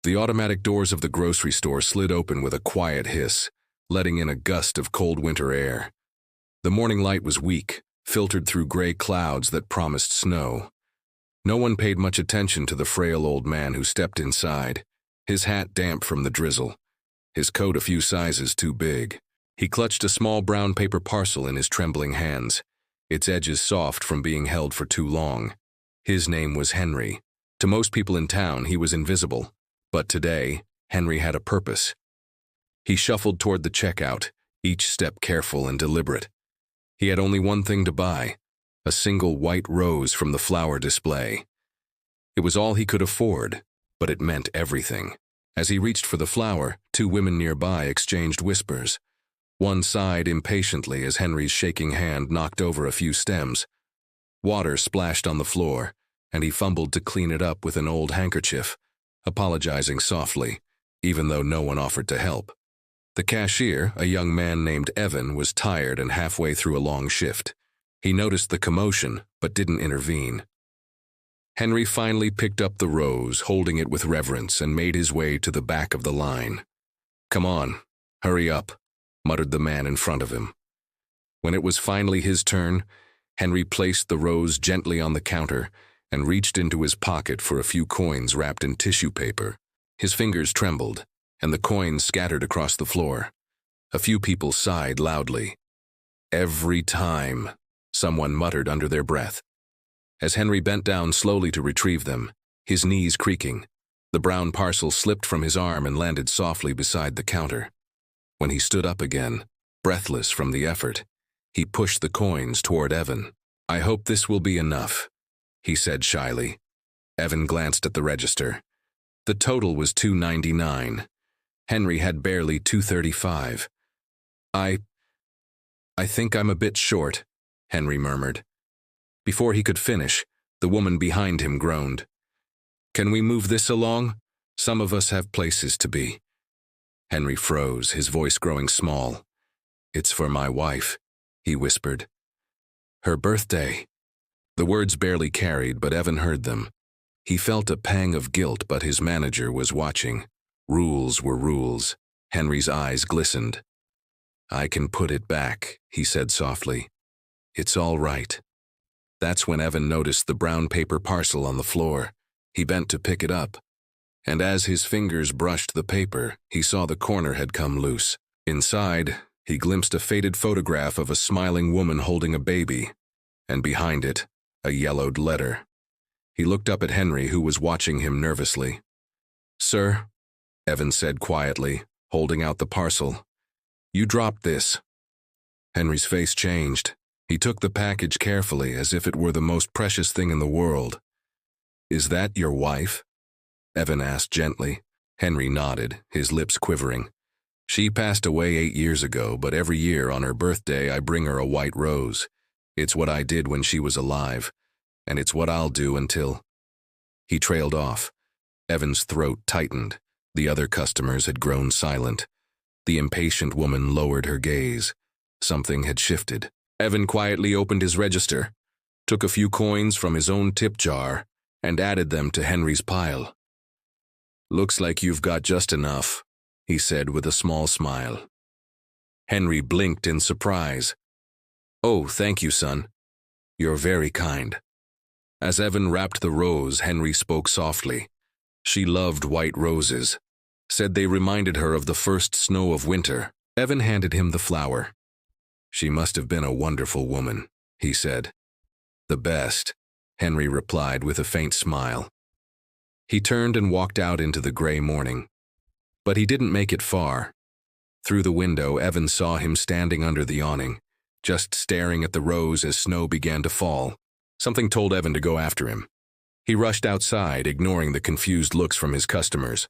The automatic doors of the grocery store slid open with a quiet hiss, letting in a gust of cold winter air. The morning light was weak, filtered through gray clouds that promised snow. No one paid much attention to the frail old man who stepped inside, his hat damp from the drizzle, his coat a few sizes too big. He clutched a small brown paper parcel in his trembling hands, its edges soft from being held for too long. His name was Henry. To most people in town, he was invisible, but today, Henry had a purpose. He shuffled toward the checkout, each step careful and deliberate. He had only one thing to buy, a single white rose from the flower display. It was all he could afford, but it meant everything. As he reached for the flower, two women nearby exchanged whispers. One sighed impatiently as Henry's shaking hand knocked over a few stems. Water splashed on the floor, and he fumbled to clean it up with an old handkerchief, apologizing softly, even though no one offered to help. The cashier, a young man named Evan, was tired and halfway through a long shift. He noticed the commotion, but didn't intervene. Henry finally picked up the rose, holding it with reverence, and made his way to the back of the line. "Come on, hurry up," muttered the man in front of him. When it was finally his turn, Henry placed the rose gently on the counter and reached into his pocket for a few coins wrapped in tissue paper. His fingers trembled, and the coins scattered across the floor. A few people sighed loudly. "Every time," someone muttered under their breath. As Henry bent down slowly to retrieve them, his knees creaking, the brown parcel slipped from his arm and landed softly beside the counter. When he stood up again, breathless from the effort, he pushed the coins toward Evan. "I hope this will be enough," he said shyly. Evan glanced at the register. The total was $2.99. Henry had barely $2.35. I think I'm a bit short," Henry murmured. Before he could finish, the woman behind him groaned. "Can we move this along? Some of us have places to be." Henry froze, his voice growing small. "It's for my wife," he whispered. "Her birthday." The words barely carried, but Evan heard them. He felt a pang of guilt, but his manager was watching. Rules were rules. Henry's eyes glistened. "I can put it back," he said softly. "It's all right." That's when Evan noticed the brown paper parcel on the floor. He bent to pick it up, and as his fingers brushed the paper, he saw the corner had come loose. Inside, he glimpsed a faded photograph of a smiling woman holding a baby, and behind it, a yellowed letter. He looked up at Henry, who was watching him nervously. "Sir," Evan said quietly, holding out the parcel, "you dropped this." Henry's face changed. He took the package carefully, as if it were the most precious thing in the world. "Is that your wife?" Evan asked gently. Henry nodded, his lips quivering. "She passed away 8 years ago, but every year on her birthday I bring her a white rose. It's what I did when she was alive, and it's what I'll do until—" He trailed off. Evan's throat tightened. The other customers had grown silent. The impatient woman lowered her gaze. Something had shifted. Evan quietly opened his register, took a few coins from his own tip jar, and added them to Henry's pile. "Looks like you've got just enough," he said with a small smile. Henry blinked in surprise. "Oh, thank you, son. You're very kind." As Evan wrapped the rose, Henry spoke softly. She loved white roses, said they reminded her of the first snow of winter. Evan handed him the flower. "She must have been a wonderful woman," he said. "The best," Henry replied with a faint smile. He turned and walked out into the gray morning. But he didn't make it far. Through the window, Evan saw him standing under the awning, just staring at the rose as snow began to fall. Something told Evan to go after him. He rushed outside, ignoring the confused looks from his customers.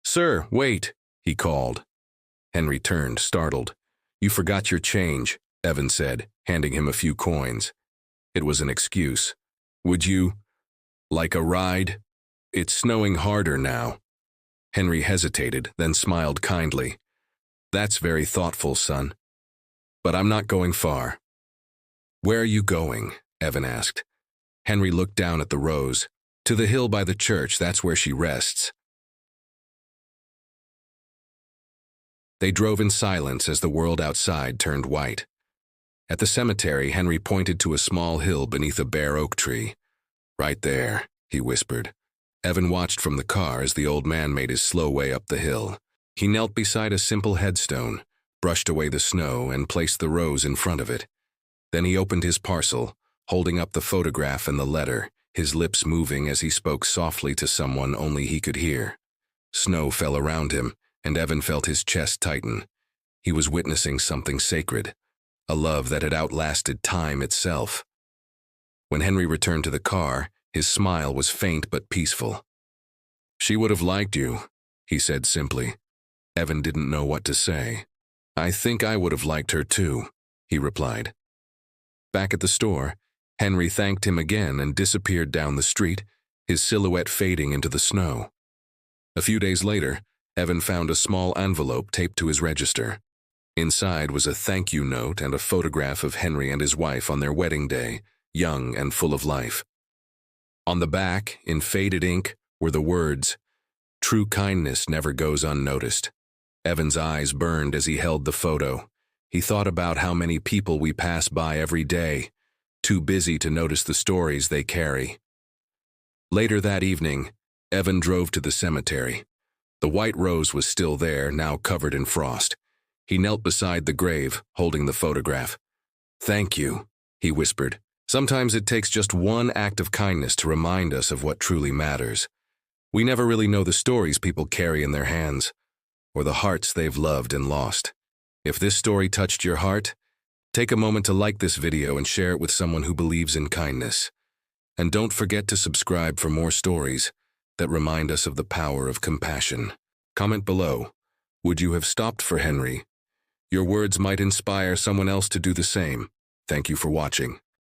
"Sir, wait," he called. Henry turned, startled. "You forgot your change," Evan said, handing him a few coins. It was an excuse. "Would you like a ride? It's snowing harder now." Henry hesitated, then smiled kindly. "That's very thoughtful, son. But I'm not going far." "Where are you going?" Evan asked. Henry looked down at the rose. "To the hill by the church, that's where she rests." They drove in silence as the world outside turned white. At the cemetery, Henry pointed to a small hill beneath a bare oak tree. "Right there," he whispered. Evan watched from the car as the old man made his slow way up the hill. He knelt beside a simple headstone, brushed away the snow, and placed the rose in front of it. Then he opened his parcel, holding up the photograph and the letter, his lips moving as he spoke softly to someone only he could hear. Snow fell around him, and Evan felt his chest tighten. He was witnessing something sacred, a love that had outlasted time itself. When Henry returned to the car, his smile was faint but peaceful. "She would have liked you," he said simply. Evan didn't know what to say. "I think I would have liked her too," he replied. Back at the store, Henry thanked him again and disappeared down the street, his silhouette fading into the snow. A few days later, Evan found a small envelope taped to his register. Inside was a thank you note and a photograph of Henry and his wife on their wedding day, young and full of life. On the back, in faded ink, were the words, "True kindness never goes unnoticed." Evan's eyes burned as he held the photo. He thought about how many people we pass by every day, too busy to notice the stories they carry. Later that evening, Evan drove to the cemetery. The white rose was still there, now covered in frost. He knelt beside the grave, holding the photograph. "Thank you," he whispered. "Sometimes it takes just one act of kindness to remind us of what truly matters. We never really know the stories people carry in their hands, or the hearts they've loved and lost. If this story touched your heart, take a moment to like this video and share it with someone who believes in kindness. And don't forget to subscribe for more stories that remind us of the power of compassion. Comment below, would you have stopped for Henry? Your words might inspire someone else to do the same. Thank you for watching.